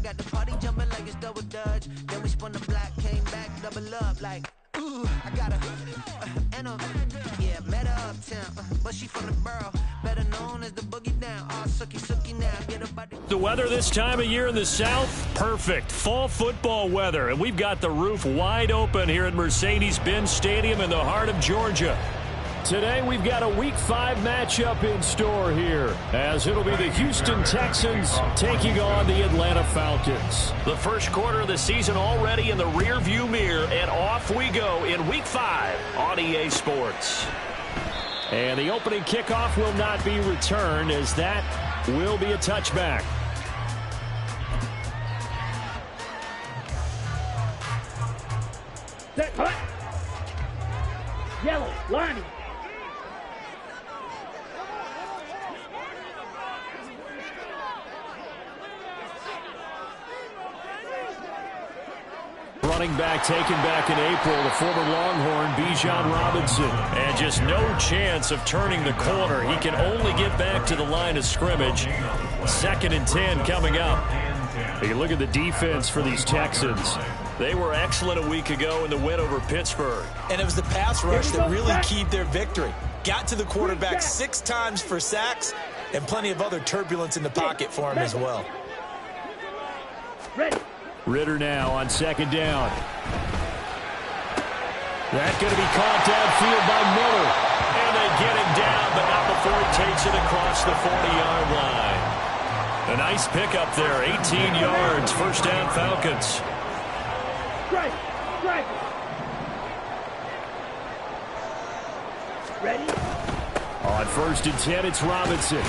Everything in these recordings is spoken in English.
got the party jumping like it's double dutch. Then we spun the block, came back, double up like, ooh, I got a, and a, yeah, met her uptown, but she from the borough, better known as the boogie down. All sookie now, get about the weather this time of year in the South, perfect. Fall football weather, and we've got the roof wide open here at Mercedes-Benz Stadium in the heart of Georgia. Today we've got a Week 5 matchup in store here, as it'll be the Houston Texans taking on the Atlanta Falcons. The first quarter of the season already in the rearview mirror, and off we go in Week 5 on EA Sports. And the opening kickoff will not be returned, as that will be a touchback. Set, cut. Yellow, lining. Running back taken back in April, the former Longhorn, Bijan Robinson. And just no chance of turning the corner. He can only get back to the line of scrimmage. 2nd and 10 coming up. You look at the defense for these Texans. They were excellent a week ago in the win over Pittsburgh. And it was the pass rush that really keyed their victory. Got to the quarterback 6 times for sacks, and plenty of other turbulence in the pocket for him as well. Ready. Ridder now on 2nd down. That's going to be caught downfield by Miller. And they get him down, but not before he takes it across the 40-yard line. A nice pickup there, 18 yards, first down Falcons. Strike. Ready. On 1st and 10, it's Robinson.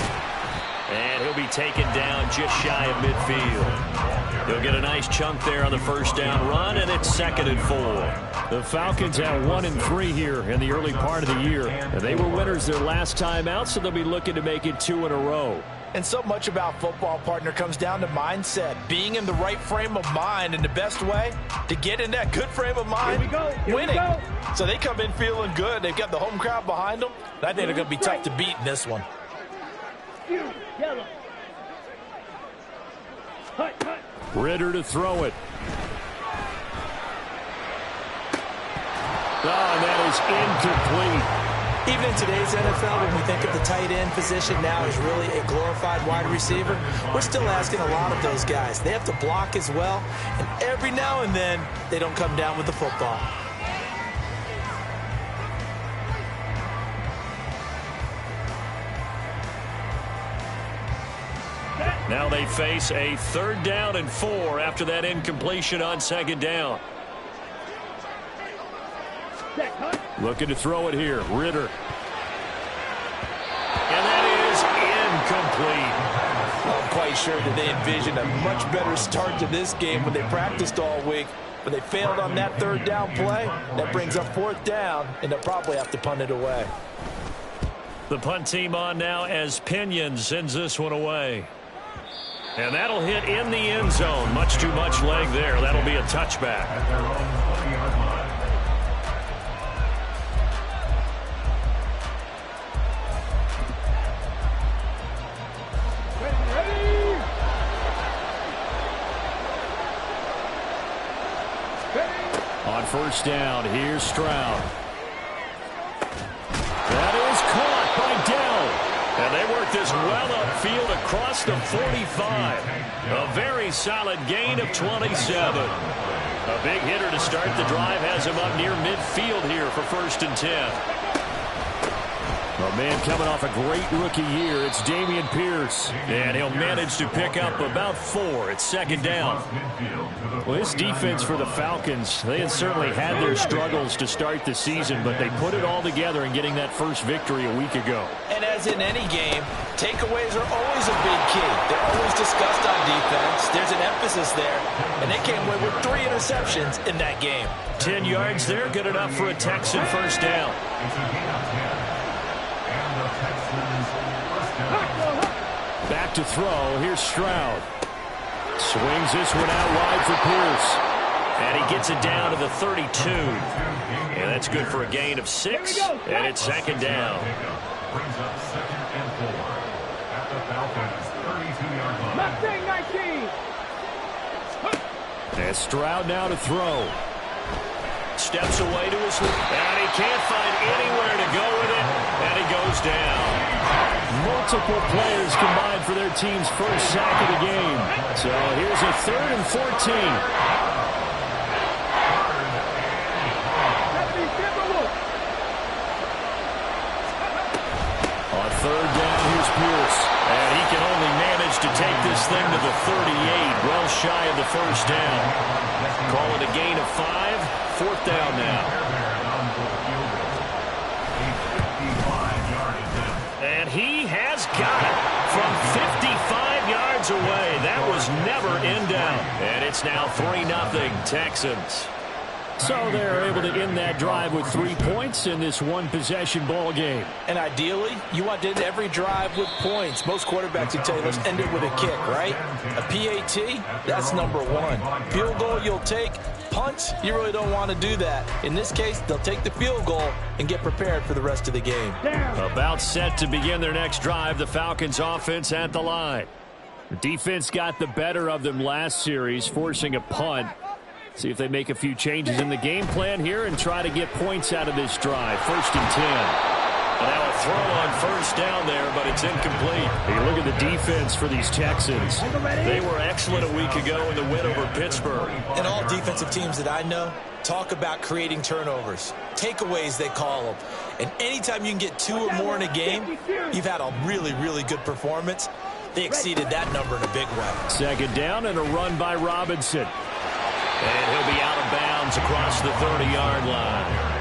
And he'll be taken down just shy of midfield. He'll get a nice chunk there on the first down run, and it's 2nd and 4. The Falcons have 1 and 3 here in the early part of the year. And they were winners their last time out, so they'll be looking to make it 2 in a row. And so much about football, partner, comes down to mindset. Being in the right frame of mind, and the best way to get in that good frame of mind, winning. So they come in feeling good. They've got the home crowd behind them. I think they're going to be tough to beat in this one. Yellow. Cut. Ridder to throw it. Oh, and that is incomplete. Even in today's NFL, when we think of the tight end position now as really a glorified wide receiver, we're still asking a lot of those guys. They have to block as well, and every now and then, they don't come down with the football. Now they face a 3rd down and 4 after that incompletion on 2nd down. Looking to throw it here, Ridder. And that is incomplete. I'm quite sure that they envisioned a much better start to this game when they practiced all week, but they failed on that 3rd down play. That brings up 4th down, and they'll probably have to punt it away. The punt team on now as Pinion sends this one away. And that'll hit in the end zone. Much too much leg there. That'll be a touchback. On 1st down, here's Stroud. That is caught by Dell. And they work this well upfield across the 45. A very solid gain of 27. A big hitter to start the drive has him up near midfield here for 1st and 10. A man coming off a great rookie year, it's Dameon Pierce. And he'll manage to pick up about 4 at 2nd down. Well, this defense for the Falcons, they had certainly had their struggles to start the season, but they put it all together in getting that first victory a week ago. And as in any game, takeaways are always a big key. They're always discussed on defense. There's an emphasis there, and they came away with 3 interceptions in that game. 10 yards there, good enough for a Texan first down. Back to throw. Here's Stroud. Swings this one out wide for Pierce. And he gets it down to the 32. And that's good for a gain of 6. And it's 2nd down. Brings up 2nd and 4 at the Falcons' 32-yard line. Mustang 19. And Stroud now to throw. Steps away to his left, and he can't find anywhere to go with it, and he goes down. Multiple players combined for their team's first sack of the game. So here's a 3rd and 14. On 3rd down, here's Pierce. And he can only manage to take this thing to the 38, well shy of the first down. Call it a gain of 5, 4th down now. And he has got it from 55 yards away. That was never in doubt. And it's now 3-0 Texans. So they're able to end that drive with 3 points in this one-possession ball game. And ideally, you want to end every drive with points. Most quarterbacks would tell you, let's end it with a kick, right? A PAT, that's number 1. Field goal, you'll take. Punts, you really don't want to do that. In this case, they'll take the field goal and get prepared for the rest of the game. About set to begin their next drive, the Falcons offense at the line. The defense got the better of them last series, forcing a punt. See if they make a few changes in the game plan here and try to get points out of this drive. 1st and 10. Now a throw on 1st down there, but it's incomplete. Hey, look at the defense for these Texans. They were excellent a week ago in the win over Pittsburgh. And all defensive teams that I know talk about creating turnovers. Takeaways, they call them. And anytime you can get 2 or more in a game, you've had a really, really good performance. They exceeded that number in a big way. 2nd down and a run by Robinson. And he'll be out of bounds across the 30-yard line.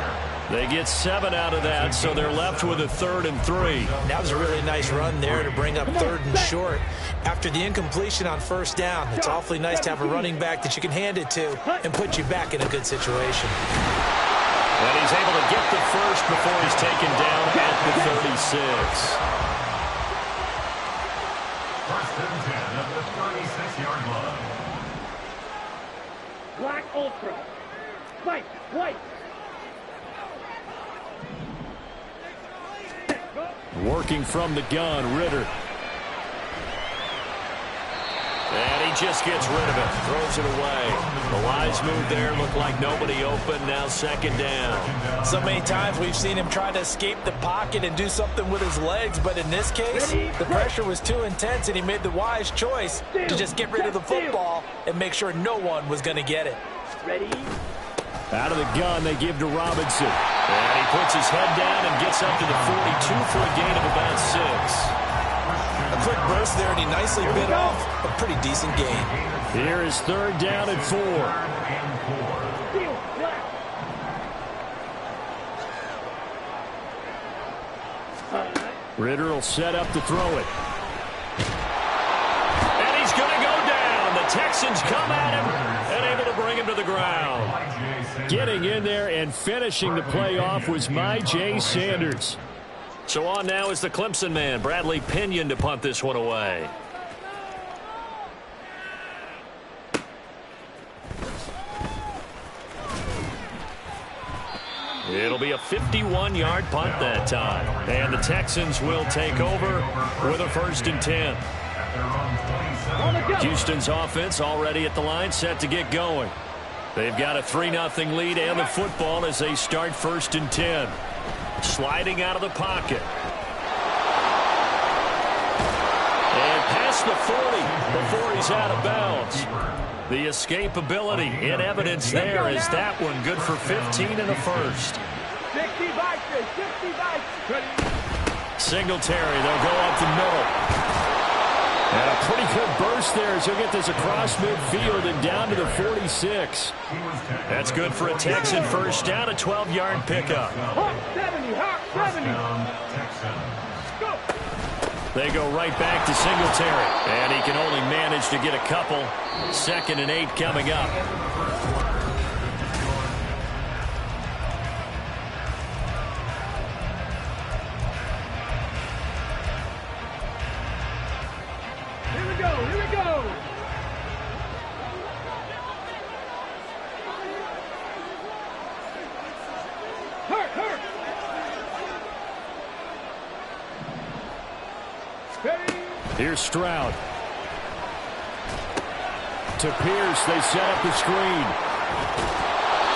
They get 7 out of that, so they're left with a 3rd and 3. That was a really nice run there to bring up 3rd and short. After the incompletion on 1st down, it's awfully nice to have a running back that you can hand it to and put you back in a good situation. And he's able to get the first before he's taken down at the 36. 1st and 10 at the 36-yard line. Black Ultra. Fight. White. Working from the gun, Ritter. And he just gets rid of it. Throws it away. The wise move there. Looked like nobody open. Now 2nd down. So many times we've seen him try to escape the pocket and do something with his legs. But in this case, the pressure was too intense, and he made the wise choice to just get rid of the football and make sure no one was going to get it. Ready? Out of the gun, they give to Robinson. And he puts his head down and gets up to the 42 for a gain of about 6. A quick burst there, and he nicely bit off a pretty decent gain. Here is 3rd down and 4. Ritter will set up to throw it. And he's going to go down. The Texans come at him and able to bring him to the ground. Getting in there and finishing the play off was Myjai Sanders. So on now is the Clemson man, Bradley Pinion, to punt this one away. It'll be a 51-yard punt that time. And the Texans will take over with a 1st and 10. Houston's offense already at the line, set to get going. They've got a 3-0 lead and the football as they start 1st and 10. Sliding out of the pocket. And past the 40 before he's out of bounds. The escapability in evidence there is that one good for 15 and a 1st. Singletary, they'll go up the middle. And a pretty good burst there as he'll get this across midfield and down to the 46. That's good for a Texan 1st down, a 12-yard pickup. Hawk 70, Hawk 70. They go right back to Singletary. And he can only manage to get a couple. 2nd and 8 coming up. Here we go, here we go. Hurt, hurt. Here's Stroud. To Pierce, they set up the screen.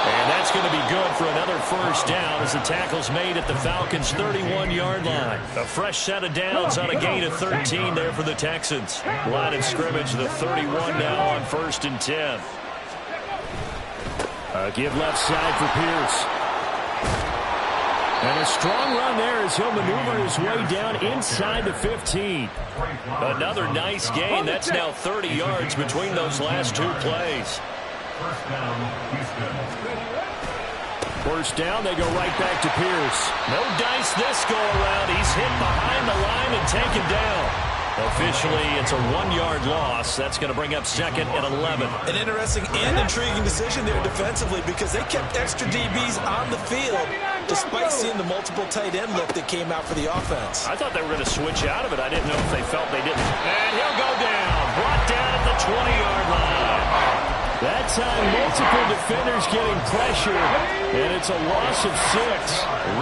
And that's going to be good for another first down as the tackle's made at the Falcons' 31-yard line. A fresh set of downs on a gain of 13 there for the Texans. Line of scrimmage, the 31 now on 1st and 10. Give left side for Pierce. And a strong run there as he'll maneuver his way down inside the 15. Another nice gain. That's now 30 yards between those last two plays. First down, Houston. First down, they go right back to Pierce. No dice this go around. He's hit behind the line and taken down. Officially, it's a 1-yard loss. That's going to bring up 2nd and 11. An interesting and intriguing decision there defensively because they kept extra DBs on the field despite seeing the multiple tight end look that came out for the offense. I thought they were going to switch out of it. I didn't know if they felt they didn't. And he'll go down. Brought down at the 20-yard line. That time, multiple defenders getting pressure, and it's a loss of 6.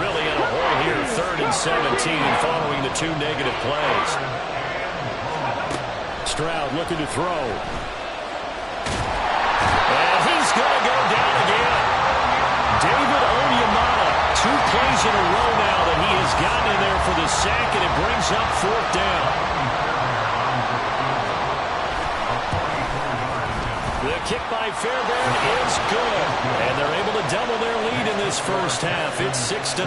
Really in a hole here, 3rd and 17 following the 2 negative plays. Stroud looking to throw. And he's going to go down again. David Onyemata, 2 plays in a row now that he has gotten in there for the sack, and it brings up 4th down. The kick by Fairbairn is good, and they're able to double their lead in this first half. It's 6-0.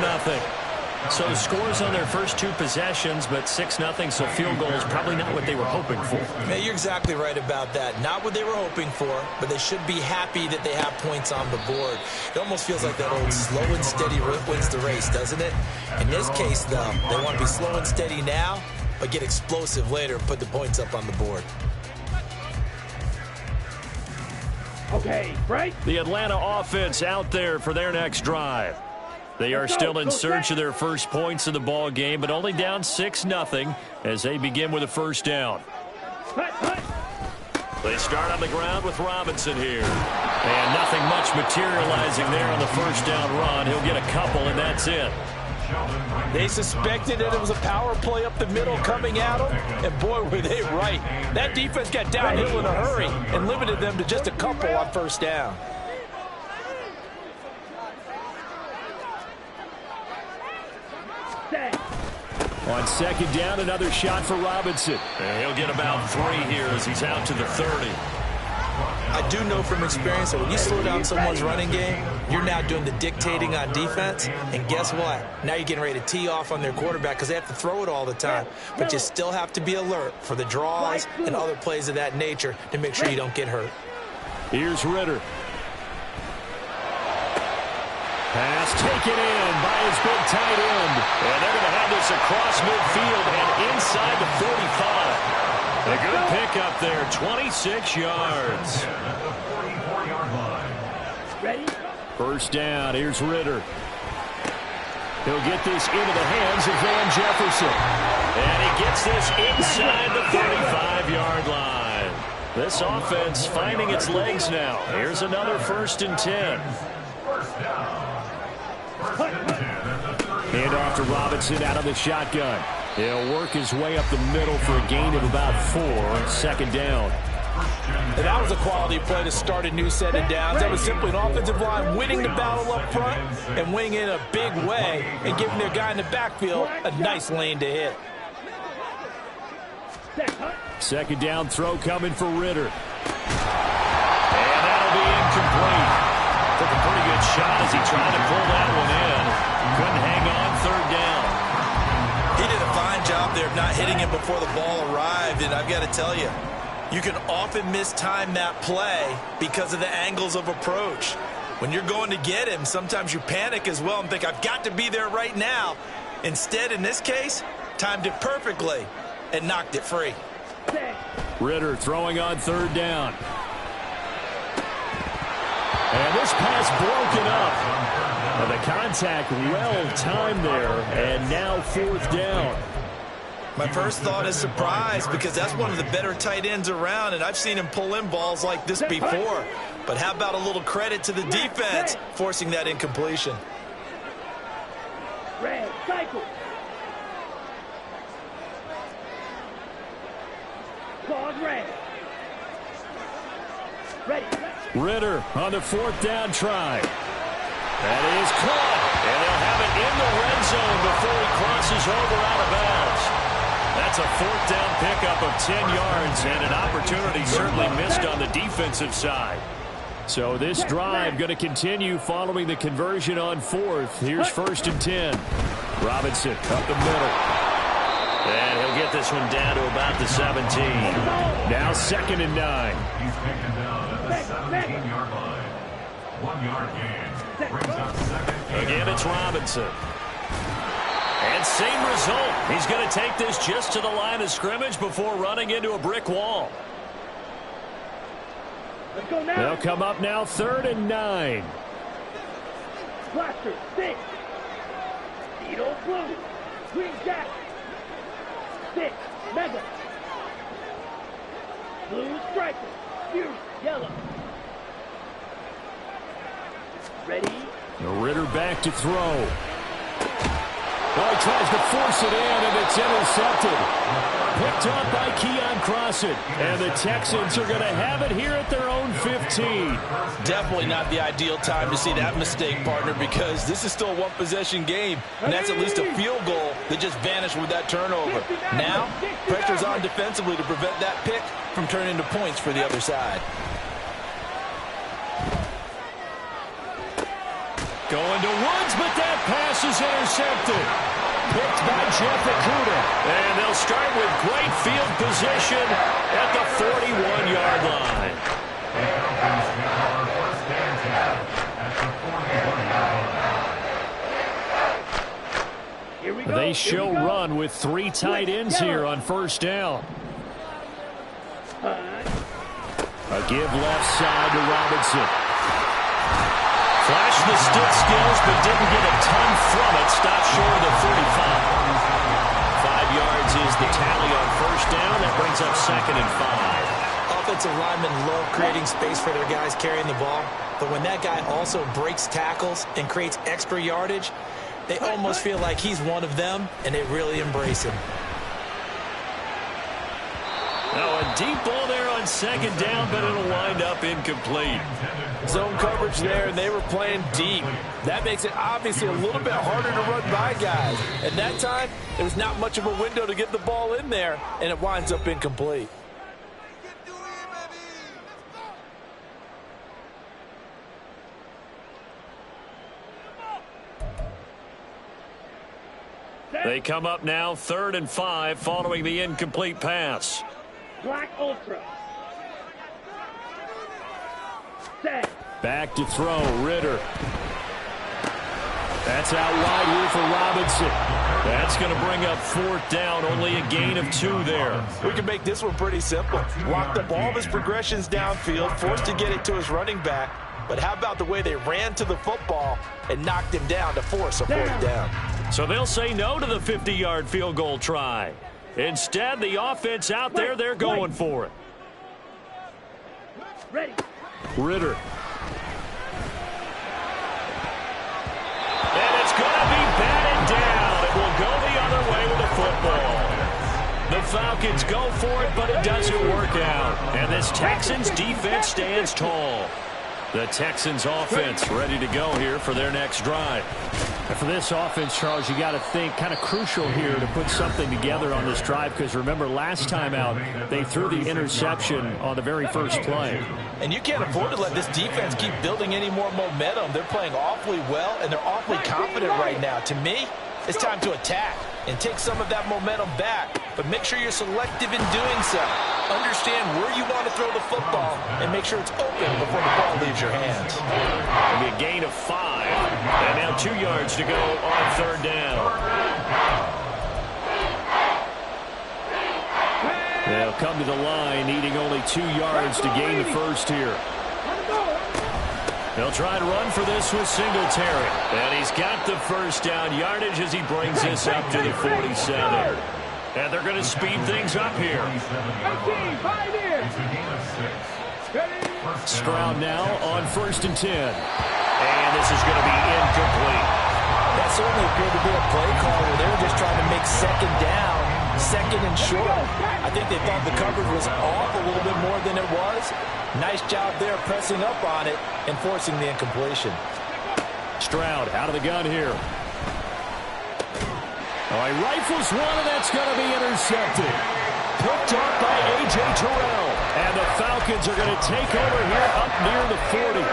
So the scores on their first 2 possessions, but 6-0, so field goal is probably not what they were hoping for. Yeah, you're exactly right about that. Not what they were hoping for, but they should be happy that they have points on the board. It almost feels like that old slow and steady wins the race, doesn't it? In this case, though, they want to be slow and steady now, but get explosive later and put the points up on the board. Okay, right? The Atlanta offense out there for their next drive. They are still in search of their first points in the ball game, but only down 6-0 as they begin with a first down. They start on the ground with Robinson here. And nothing much materializing there on the first down run. He'll get a couple, and that's it. They suspected that it was a power play up the middle coming at them, and boy, were they right. That defense got downhill in a hurry and limited them to just a couple on first down. On 2nd down, another shot for Robinson. And he'll get about 3 here as he's out to the 30. I do know from experience that when you slow down someone's running game, you're now doing the dictating on defense. And guess what? Now you're getting ready to tee off on their quarterback because they have to throw it all the time. But you still have to be alert for the draws and other plays of that nature to make sure you don't get hurt. Here's Ritter. Pass taken in by his big tight end. And they're going to have this across midfield and inside the 45. A good pickup there, 26 yards. Ready? First down, here's Ritter. He'll get this into the hands of Van Jefferson. And he gets this inside the 35-yard line. This offense finding its legs now. Here's another 1st and 10. Hand off to Robinson out of the shotgun. He'll work his way up the middle for a gain of about 4. 2nd down. And that was a quality play to start a new set of downs. That was simply an offensive line winning the battle up front and winning in a big way and giving their guy in the backfield a nice lane to hit. 2nd down throw coming for Ritter. And that'll be incomplete. Took a pretty good shot as he tried to pull that one in. Couldn't hang on 3rd down. He did a fine job there of not hitting him before the ball arrived, and I've got to tell you, you can often mistime that play because of the angles of approach. When you're going to get him, sometimes you panic as well and think, I've got to be there right now. Instead, in this case, timed it perfectly and knocked it free. Ritter throwing on 3rd down. And this pass broken up. And the contact well timed there, and now 4th down. My first thought is surprise because that's one of the better tight ends around, and I've seen him pull in balls like this before. But how about a little credit to the defense forcing that incompletion? Red, cycle. Pause red. Ready. Ritter on the 4th down try. That is caught. And they'll have it in the red zone before he crosses over out of bounds. That's a 4th down pickup of 10 yards and an opportunity certainly missed on the defensive side. So this drive going to continue following the conversion on 4th. Here's 1st and 10. Robinson up the middle. And he'll get this one down to about the 17. Now 2nd and 9. He's taken down at the 17-yard line. 1 yard gain. Brings up 2nd. Again, it's Robinson. And same result. He's going to take this just to the line of scrimmage before running into a brick wall. Let's go now. They'll come up now 3rd and 9. Blaster, 6. Tito blue. Green jack. 6. Mega. Blue striker. Fuse. Yellow. Ready. Ritter back to throw. Oh, he tries to force it in, and it's intercepted. Picked off by Keion Crossett. And the Texans are going to have it here at their own 15. Definitely not the ideal time to see that mistake, partner, because this is still a one-possession game, and that's at least a field goal that just vanished with that turnover. Now, pressure's on defensively to prevent that pick from turning into points for the other side. Going to Woods, but that pass is intercepted. Picked by Jeff Okudah. And they'll start with great field position at the 41-yard line. Here we go. They show run with 3 tight ends here on 1st down. A give left side to Robinson. Flashed the stick skills, but didn't get a ton from it. Stopped short of the 35. 5 yards is the tally on 1st down. That brings up 2nd and 5. Offensive linemen love creating space for their guys carrying the ball. But when that guy also breaks tackles and creates extra yardage, they almost feel like he's one of them, and they really embrace him. Now a deep ball there on 2nd down, but it'll wind up incomplete. Zone coverage there, and they were playing deep. That makes it obviously a little bit harder to run by guys. At that time, there's not much of a window to get the ball in there, and it winds up incomplete. They come up now 3rd and 5 following the incomplete pass. Black Ultra. Set. Back to throw, Ritter. That's out wide here for Robinson. That's going to bring up 4th down, only a gain of 2 there. We can make this one pretty simple. Blocked up all of his progressions downfield, forced to get it to his running back. But how about the way they ran to the football and knocked him down to force a 4th down? So they'll say no to the 50-yard field goal try. Instead, the offense out there, they're going for it. Ready. Ritter. And it's going to be batted down. It will go the other way with the football. The Falcons go for it, but it doesn't work out. And this Texans defense stands tall. The Texans offense ready to go here for their next drive. And for this offense, Charles, you got to think kind of crucial here to put something together on this drive, because remember last time out they threw the interception on the very first play. And you can't afford to let this defense keep building any more momentum. They're playing awfully well, and they're awfully confident right now. To me, it's time to attack and take some of that momentum back, but make sure you're selective in doing so. Understand where you want to throw the football and make sure it's open before the ball leaves your hands. It'll be a gain of 5, and now 2 yards to go on 3rd down. They'll come to the line needing only 2 yards to gain the first here. They'll try to run for this with Singletary. And he's got the 1st down yardage as he brings this up to the 47. And they're going to speed things up here. Stroud now on 1st and 10. And this is going to be incomplete. That certainly appeared to be a play call where they were just trying to make 2nd down Second and short. I think they thought the coverage was off a little bit more than it was. Nice job there pressing up on it and forcing the incompletion. Stroud out of the gun here. Oh, he rifles one, and that's going to be intercepted. Picked up by A.J. Terrell. And the Falcons are going to take over here up near the 40.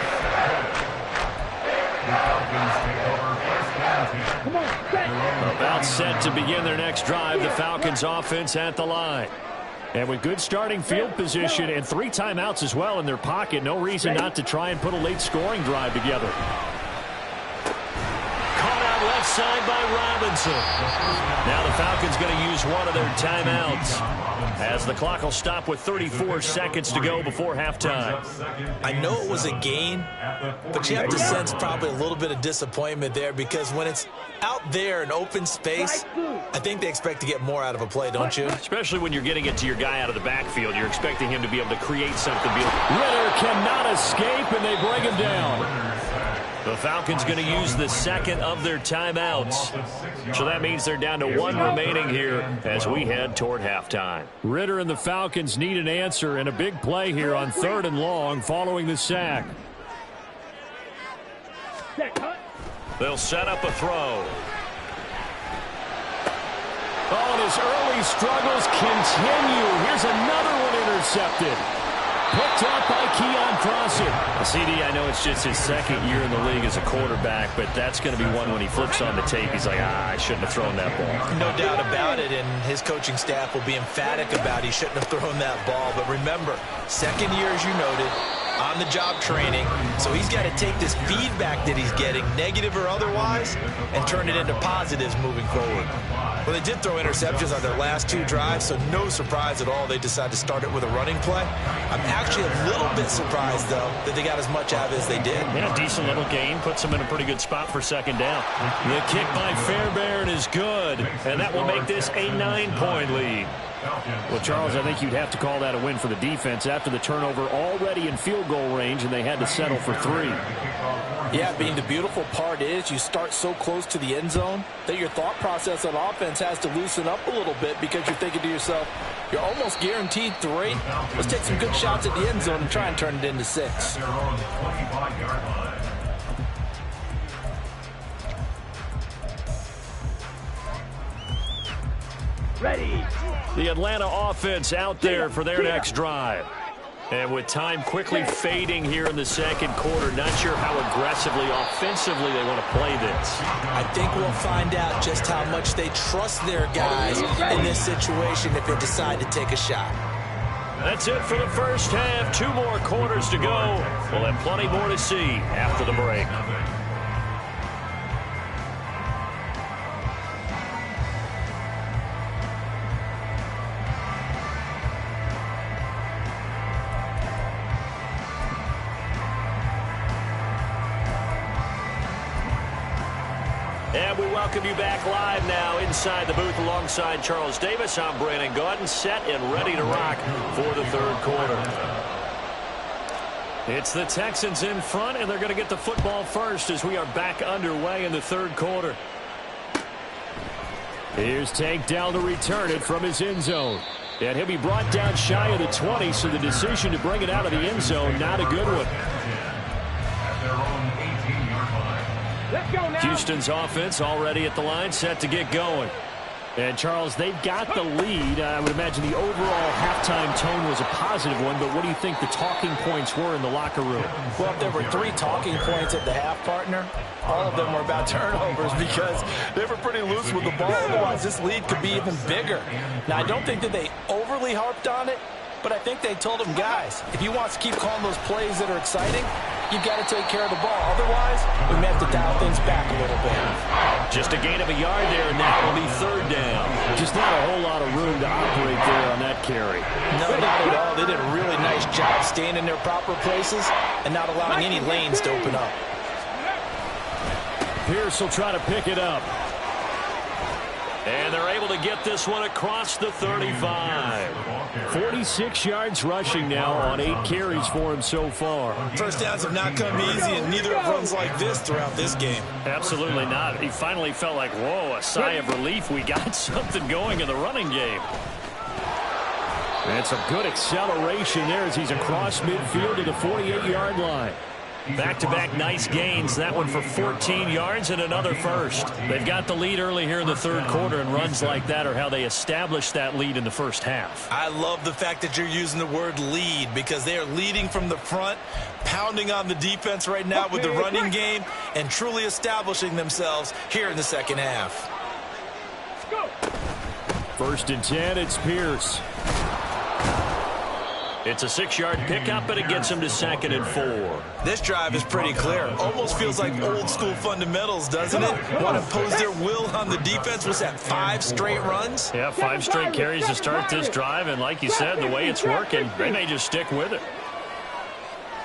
Come on, set. About set to begin their next drive. The Falcons offense at the line. And with good starting field position and 3 timeouts as well in their pocket, no reason not to try and put a late scoring drive together. Left side by Robinson. Now the Falcons going to use one of their timeouts as the clock will stop with 34 seconds to go before halftime. I know it was a gain, but you have to sense probably a little bit of disappointment there because when it's out there in open space, I think they expect to get more out of a play, don't you? Especially when you're getting it to your guy out of the backfield. You're expecting him to be able to create something. Ridder cannot escape, and they bring him down. The Falcons going to use the second of their timeouts. So that means they're down to 1 remaining here as we head toward halftime. Ridder and the Falcons need an answer and a big play here on 3rd and long following the sack. They'll set up a throw. Oh, and his early struggles continue. Here's another one intercepted. Picked up by Keon Crossett. CD, I know it's just his 2nd year in the league as a quarterback, but that's going to be one when he flips on the tape. He's like, I shouldn't have thrown that ball. No doubt about it, and his coaching staff will be emphatic about he shouldn't have thrown that ball. But remember, 2nd year, as you noted, on-the-job training. So he's got to take this feedback that he's getting, negative or otherwise, and turn it into positives moving forward. Well, they did throw interceptions on their last 2 drives, so no surprise at all they decided to start it with a running play. I'm actually a little bit surprised, though, that they got as much out of it as they did. Yeah, decent little gain. Puts them in a pretty good spot for 2nd down. The kick by Fairbairn is good, and that will make this a 9-point lead. Well, Charles, I think you'd have to call that a win for the defense after the turnover already in field goal range, and they had to settle for 3. Yeah, Bean, the beautiful part is you start so close to the end zone that your thought process on offense has to loosen up a little bit because you're thinking to yourself, you're almost guaranteed 3. Let's take some good shots at the end zone and try and turn it into 6. Ready. The Atlanta offense out there for their next drive. And with time quickly fading here in the 2nd quarter, not sure how aggressively, offensively they want to play this. I think we'll find out just how much they trust their guys in this situation if they decide to take a shot. That's it for the first half. 2 more quarters to go. We'll have plenty more to see after the break. And we welcome you back live now inside the booth alongside Charles Davis. I'm Brandon Gaudin, set and ready to rock for the 3rd quarter. It's the Texans in front, and they're going to get the football first as we are back underway in the 3rd quarter. Here's Tank Dell to return it from his end zone. And he'll be brought down shy of the 20, so the decision to bring it out of the end zone, not a good one. Let's go now. Houston's offense already at the line, set to get going. And, Charles, they've got the lead. I would imagine the overall halftime tone was a positive one, but what do you think the talking points were in the locker room? Well, if there were 3 talking points at the half, partner, all of them were about turnovers because they were pretty loose with the ball. Otherwise, this lead could be even bigger. Now, I don't think that they overly harped on it, but I think they told them, guys, if you want to keep calling those plays that are exciting, you've got to take care of the ball. Otherwise, we may have to dial things back a little bit. Just a gain of a yard there, and that will be 3rd down. Just not a whole lot of room to operate there on that carry. No, not at all. They did a really nice job staying in their proper places and not allowing any lanes to open up. Pierce will try to pick it up. And they're able to get this one across the 35. 46 yards rushing now on 8 carries for him so far. First downs have not come easy, and neither have runs like this throughout this game. Absolutely not. He finally felt like, whoa, a sigh of relief. We got something going in the running game. And some good acceleration there as he's across midfield to the 48-yard line. Back-to-back nice gains. That one for 14 yards and another first. They've got the lead early here in the third quarter, and runs like that are how they established that lead in the first half. I love the fact that you're using the word lead because they are leading from the front, pounding on the defense right now with the running game, and truly establishing themselves here in the second half. First and 10, it's Pierce. It's a 6-yard pickup, but it gets him to 2nd and 4. This drive is pretty clear. Almost feels like old-school fundamentals, doesn't it? Want to impose their will on the defense. Was that 5 straight runs? Yeah, 5 straight carries to start this drive, and like you said, the way it's working, they may just stick with it.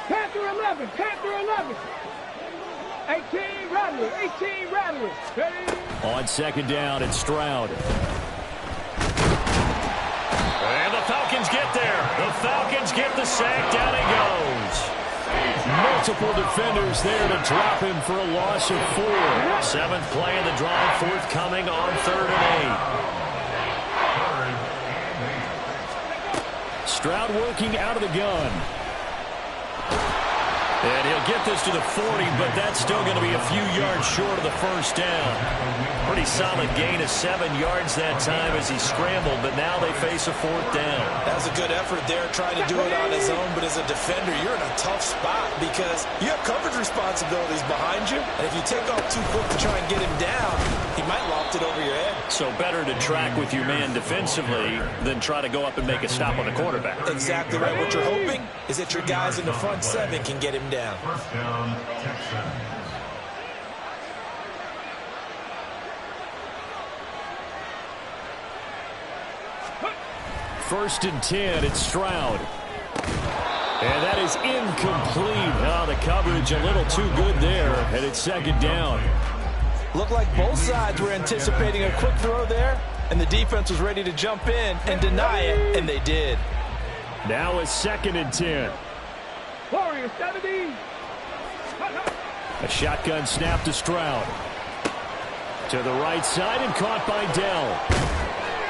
Panther 11, Panther 11. 18 Rattler, 18 Rattler. On 2nd down, it's Stroud. And the Falcons get there. The Falcons get the sack. Down he goes. Multiple defenders there to drop him for a loss of 4. 7th play of the drive, forthcoming on 3rd and 8. Stroud working out of the gun. And he'll get this to the 40, but that's still going to be a few yards short of the first down. Pretty solid gain of 7 yards that time as he scrambled, but now they face a 4th down. That was a good effort there, trying to do it on his own, but as a defender, you're in a tough spot because you have coverage responsibilities behind you, and if you take off too quick to try and get him down, he might loft it over your head. So better to track with your man defensively than try to go up and make a stop on the quarterback. Exactly right. What you're hoping is that your guys in the front 7 can get him down. First down, Texans. First and 10, it's Stroud. And that is incomplete. Oh, the coverage a little too good there, and it's 2nd down. Looked like both sides were anticipating a quick throw there, and the defense was ready to jump in and deny it, and they did. Now it's 2nd and 10. Warrior 70. A shotgun snap to Stroud. To the right side and caught by Dell.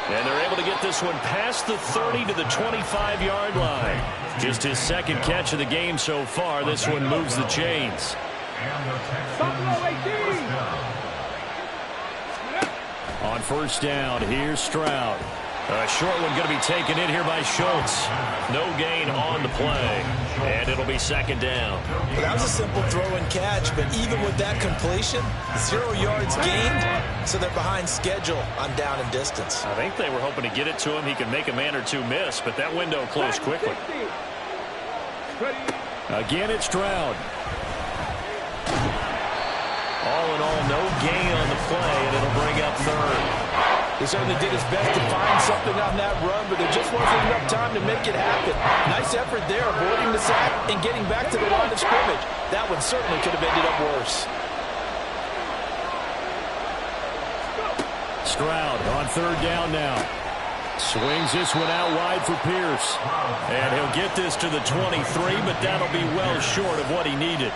And they're able to get this one past the 30 to the 25-yard line. Just his 2nd catch of the game so far. This one moves the chains. On 1st down, here's Stroud. A short one going to be taken in here by Schultz. No gain on the play. And it'll be 2nd down. Well, that was a simple throw and catch, but even with that completion, 0 yards gained, so they're behind schedule on down and distance. I think they were hoping to get it to him. He could make a man or two miss, but that window closed quickly. Again, it's Stroud. All in all, no gain on the play, and it'll bring up 3rd. He certainly did his best to find something on that run, but there just wasn't enough time to make it happen. Nice effort there, avoiding the sack and getting back to the line of scrimmage. That one certainly could have ended up worse. Stroud on 3rd down now. Swings this one out wide for Pierce. And he'll get this to the 23, but that'll be well short of what he needed.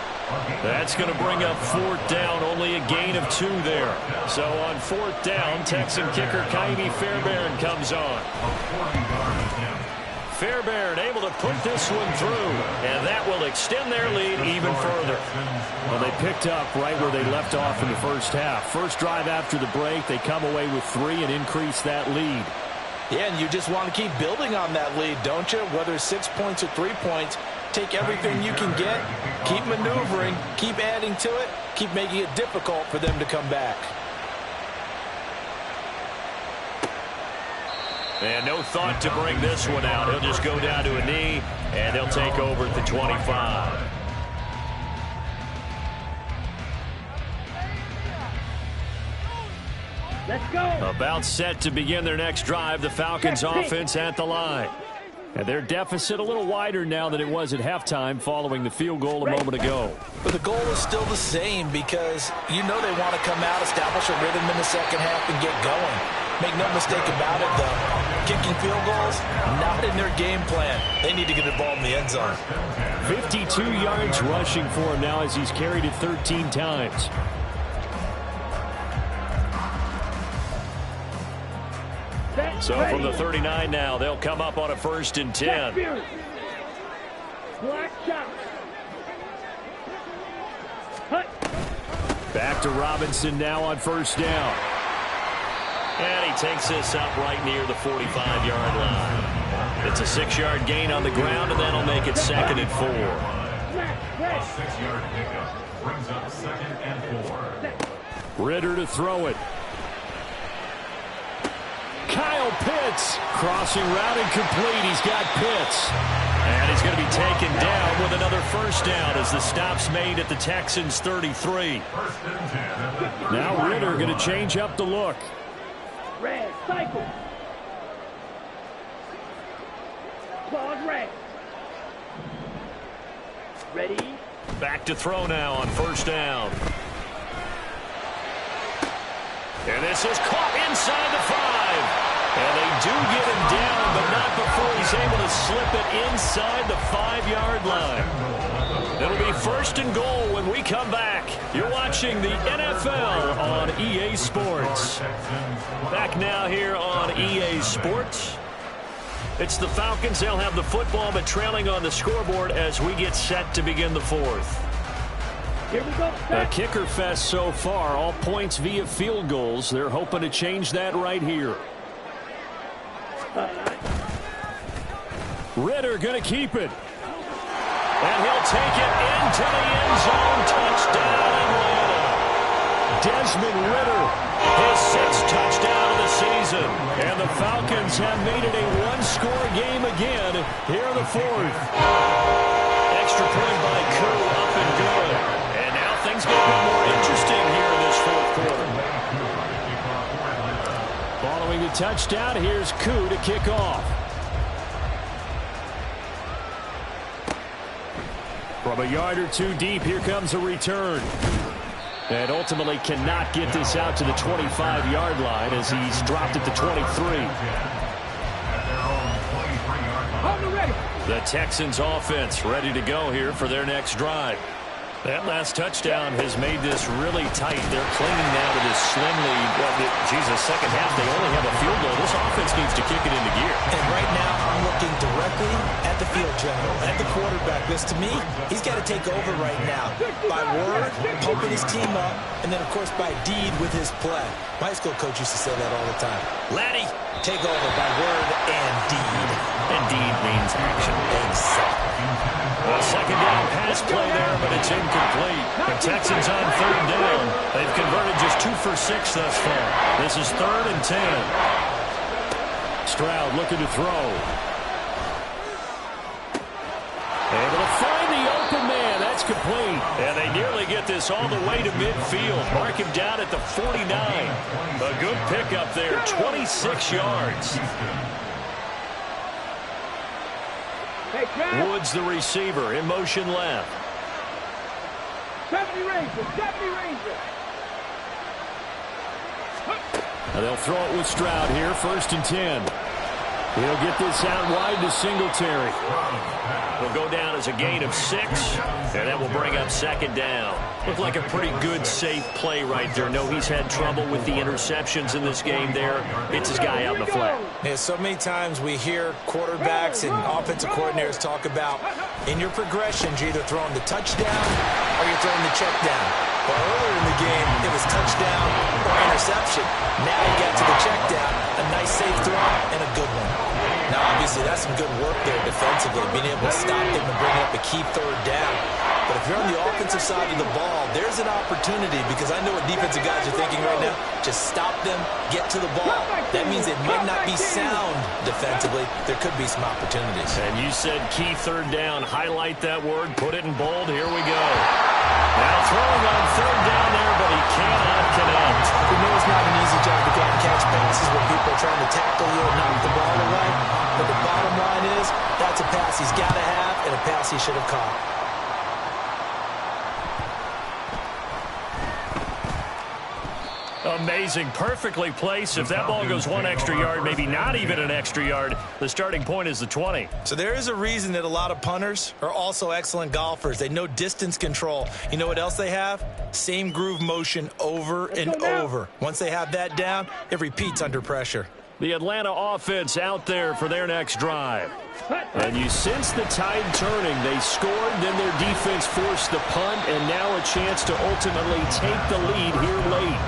That's going to bring up 4th down, only a gain of 2 there. So on 4th down, Texan kicker Ka'imi Fairbairn comes on. Fairbairn able to put this one through, and that will extend their lead even further. Well, they picked up right where they left off in the first half. First drive after the break, they come away with 3 and increase that lead. Yeah, and you just want to keep building on that lead, don't you? Whether it's 6 points or 3 points, take everything you can get, keep maneuvering, keep adding to it, keep making it difficult for them to come back. And no thought to bring this one out. He'll just go down to a knee, and they'll take over at the 25. Let's go. About set to begin their next drive, the Falcons offense at the line. And their deficit a little wider now than it was at halftime following the field goal a moment ago. But the goal is still the same because you know they want to come out, establish a rhythm in the second half, and get going. Make no mistake about it, though. Kicking field goals, not in their game plan. They need to get the ball in the end zone. 52 yards rushing for him now as he's carried it 13 times. So from the 39 now, they'll come up on a 1st and 10. Black shot. Back to Robinson now on 1st down. And he takes this up right near the 45-yard line. It's a 6-yard gain on the ground, and that'll make it 2nd and 4. A 6-yard pickup brings up 2nd and 4. Ritter to throw it. Kyle Pitts. Crossing route incomplete. He's got Pitts. And he's going to be taken down with another 1st down as the stop's made at the Texans' 33. Now Ritter going to change up the look. Red, cycle. Claws red. Ready. Back to throw now on 1st down. And this is caught inside the 5. And they do get him down, but not before he's able to slip it inside the 5-yard line. It'll be 1st and goal when we come back. You're watching the NFL on EA Sports. Back now here on EA Sports. It's the Falcons. They'll have the football, but trailing on the scoreboard as we get set to begin the 4th. Here we go. A kicker fest so far. All points via field goals. They're hoping to change that right here. Ritter going to keep it. And he'll take it into the end zone. Touchdown, Atlanta. Desmond Ritter, his 6th touchdown of the season. And the Falcons have made it a 1-score game again here in the 4th. Extra point by Koo, up and good. And now things get a bit more interesting here in this 4th quarter. Following the touchdown, here's Koo to kick off. From a yard or 2 deep, here comes a return. And ultimately cannot get this out to the 25-yard line as he's dropped at the 23. The Texans offense ready to go here for their next drive. That last touchdown has made this really tight. They're clinging now to this slim lead. Well, second half, they only have a field goal. This offense needs to kick it into gear. And right now, I'm looking directly at the field general, at the quarterback. Because to me, he's got to take over right now. By word, pumping his team up, and then, of course, by deed with his play. My high school coach used to say that all the time. Laddie, take over by word and deed. And deed means action. Exactly. A second down pass play there, but it's incomplete. The Texans on 3rd down. They've converted just 2 for 6 thus far. This is 3rd and 10. Stroud looking to throw. Able to find the open man. That's complete. And they nearly get this all the way to midfield. Mark him down at the 49. A good pickup there, 26 yards. Woods the receiver, in motion left. 70 Ranger, 70 Ranger. Now they'll throw it with Stroud here, 1st and 10. He'll get this out wide to Singletary. Will go down as a gain of 6, and that will bring up 2nd down. Looked like a pretty good, safe play right there. No, he's had trouble with the interceptions in this game there. It's his guy out in the flat. Yeah, so many times we hear quarterbacks and offensive coordinators talk about in your progressions, you're either throwing the touchdown or you're throwing the check down. Well, earlier in the game, it was touchdown or interception. Now you got to the check down, a nice safe throw, and a good one. Now, obviously, that's some good work there defensively, being able to stop them and bring up a key 3rd down. But if you're on the offensive side of the ball, there's an opportunity because I know what defensive guys are thinking right now. Just stop them, get to the ball. That means it might not be sound defensively. There could be some opportunities. And you said key 3rd down. Highlight that word. Put it in bold. Here we go. Now throwing on 3rd down there, but he cannot connect. We know it's not an easy job to go and catch passes when people are trying to tackle you and knock the ball away. But the bottom line is that's a pass he's got to have and a pass he should have caught. A Amazing. Perfectly placed. If that ball goes one extra yard, maybe not even an extra yard, the starting point is the 20. So there is a reason that a lot of punters are also excellent golfers. They know distance control. You know what else they have? Same groove motion over and over. Once they have that down, it repeats under pressure. The Atlanta offense out there for their next drive. And you sense the tide turning. They scored, then their defense forced the punt, and now a chance to ultimately take the lead here late.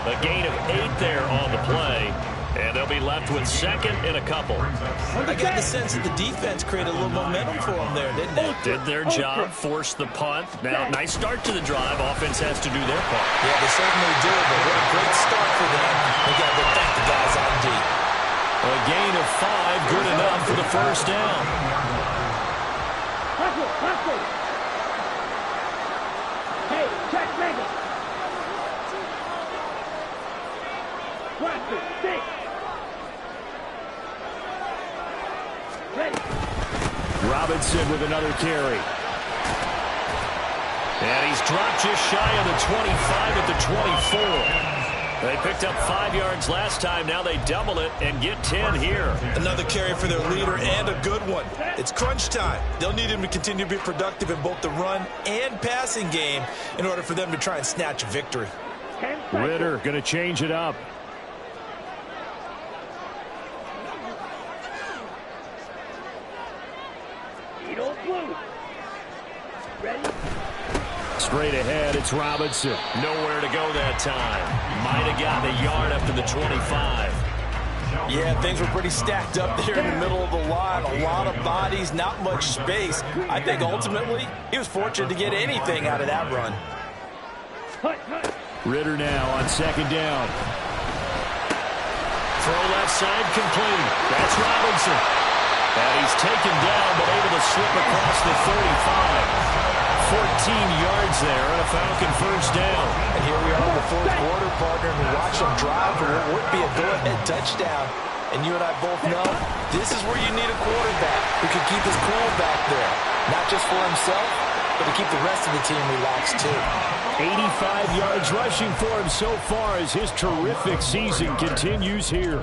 A gain of 8 there on the play, and they'll be left with second and a couple. I got the sense that the defense created a little momentum for them there, didn't they? Did their job, forced the punt. Now, nice start to the drive. Offense has to do their part. Yeah, they certainly do, but what a great start for them. They got to thank the guys on D. A gain of 5, good enough for the first down. Hustle. Hey, check Vegas. Cluster, 6. Ready. Robinson with another carry. And he's dropped just shy of the 25 at the 24. They picked up 5 yards last time. Now they double it and get 10 here. Another carry for their leader and a good one. It's crunch time. They'll need him to continue to be productive in both the run and passing game in order for them to try and snatch a victory. Ritter going to change it up. Ready? Straight ahead, it's Robinson. Nowhere to go that time. Might have gotten a yard up to the 25. Yeah, things were pretty stacked up there in the middle of the line. A lot of bodies, not much space. I think ultimately he was fortunate to get anything out of that run. Ritter now on second down. Throw left side complete. That's Robinson. And he's taken down but able to slip across the 35. 14 yards there and a Falcon first down. And here we are in the fourth quarter, partner, and we watch them drive for what would be a go-ahead touchdown. And you and I both know this is where you need a quarterback who can keep his cool back there. Not just for himself, but to keep the rest of the team relaxed too. 85 yards rushing for him so far as his terrific season continues here.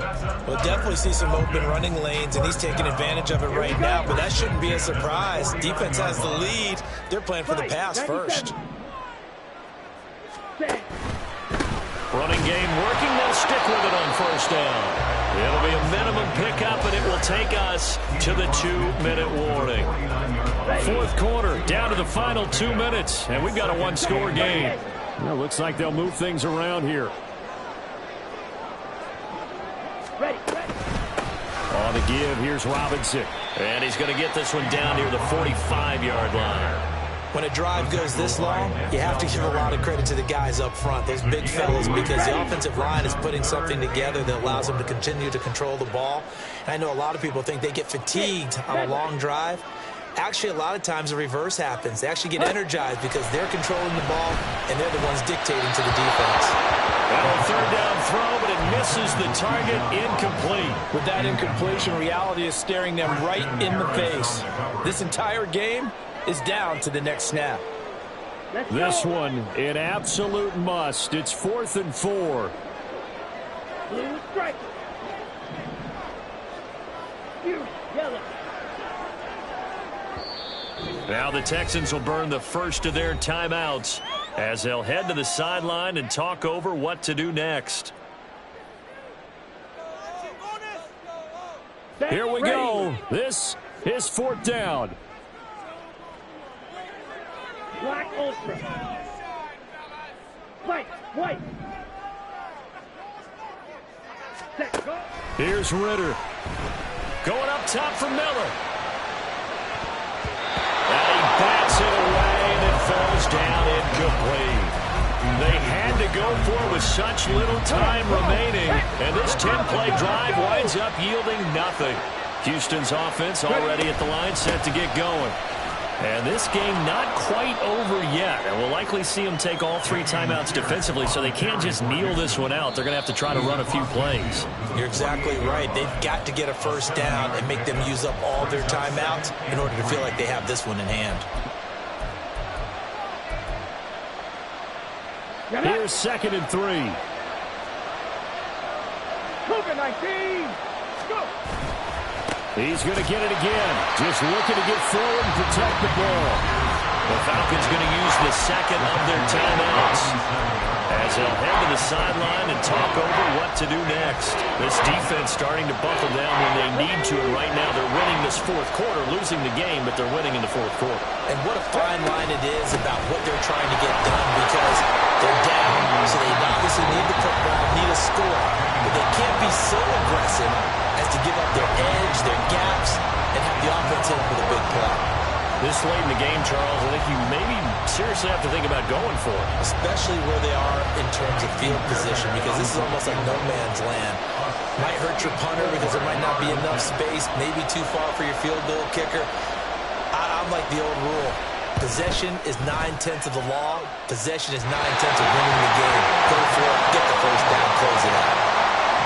We'll definitely see some open running lanes, and he's taking advantage of it right now, but that shouldn't be a surprise. Defense has the lead. They're playing for the pass first. Running game working. They'll stick with it on first down. It'll be a minimum pickup, and it will take us to the 2-minute warning. Fourth quarter, down to the final 2 minutes, and we've got a one-score game. Well, looks like they'll move things around here. On the give, here's Robinson. And he's going to get this one down near the 45-yard line. When a drive goes this long, you have to give a lot of credit to the guys up front, those big fellas, because the offensive line is putting something together that allows them to continue to control the ball. And I know a lot of people think they get fatigued on a long drive. Actually, a lot of times the reverse happens. They actually get energized because they're controlling the ball, and they're the ones dictating to the defense. That'll third down throw, but it misses the target. Incomplete. With that incompletion, reality is staring them right in the face. This entire game is down to the next snap. This one, an absolute must. It's 4th and 4. Blue strike. Yellow. Now the Texans will burn the first of their timeouts as they'll head to the sideline and talk over what to do next. Here we go. This is 4th down. Black Ultra. White. Set, go. Here's Ritter. Going up top for Miller. And he bats it away, and it falls down incomplete. They had to go for it with such little time remaining, and this 10-play drive winds up yielding nothing. Houston's offense already at the line, set to get going. And this game not quite over yet. And we'll likely see them take all 3 timeouts defensively, so they can't just kneel this one out. They're going to have to try to run a few plays. You're exactly right. They've got to get a first down and make them use up all their timeouts in order to feel like they have this one in hand. Here's 2nd and 3. Move it, 19. Go. He's going to get it again. Just looking to get forward and protect the ball. The Falcons going to use the second of their timeouts as they'll head to the sideline and talk over what to do next. This defense starting to buckle down when they need to, and right now they're winning this fourth quarter, losing the game, but they're winning in the fourth quarter. And what a fine line it is about what they're trying to get done, because they're down, so they obviously need the football, need a score, but they can't be so aggressive as to give up their edge, their gaps, and have the offense in with a big play. This late in the game, Charles, I think you maybe seriously have to think about going for it. Especially where they are in terms of field position, because this is almost like no man's land. Might hurt your punter because there might not be enough space, maybe too far for your field goal kicker. I'm like the old rule. Possession is 9/10 of the law. Possession is 9/10 of winning the game. Go for it, get the first down, close it out.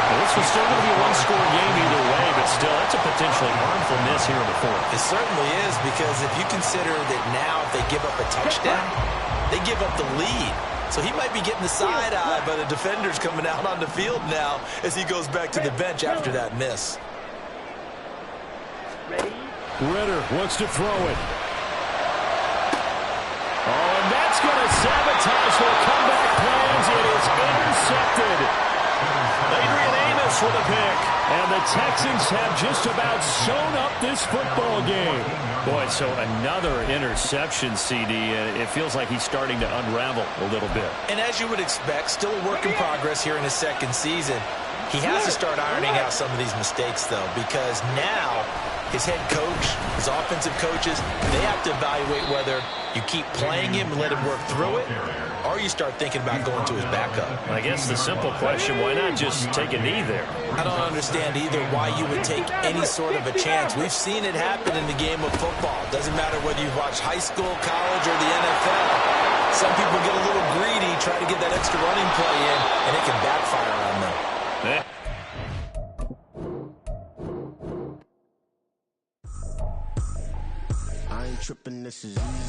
Well, this was still going to be a one-score game either way, but still, that's a potentially harmful miss here in the fourth. It certainly is, because if you consider that now if they give up a touchdown, they give up the lead. So he might be getting the side-eye by the defenders coming out on the field now as he goes back to the bench after that miss. Ritter wants to throw it. Oh, and that's going to sabotage their comeback plans. It is intercepted. Adrian Amos with a pick. And the Texans have just about sewn up this football game. Boy, so another interception, CD. It feels like he's starting to unravel a little bit. And as you would expect, still a work in progress here in his second season. He has to start ironing out some of these mistakes, though, because now his head coach, his offensive coaches, they have to evaluate whether you keep playing him and let him work through it, or you start thinking about going to his backup. I guess the simple question, why not just take a knee there? I don't understand either why you would take any sort of a chance. We've seen it happen in the game of football. Doesn't matter whether you've watched high school, college, or the NFL. Some people get a little greedy, try to get that extra running play in, and it can backfire on them. I ain't tripping, this is easy.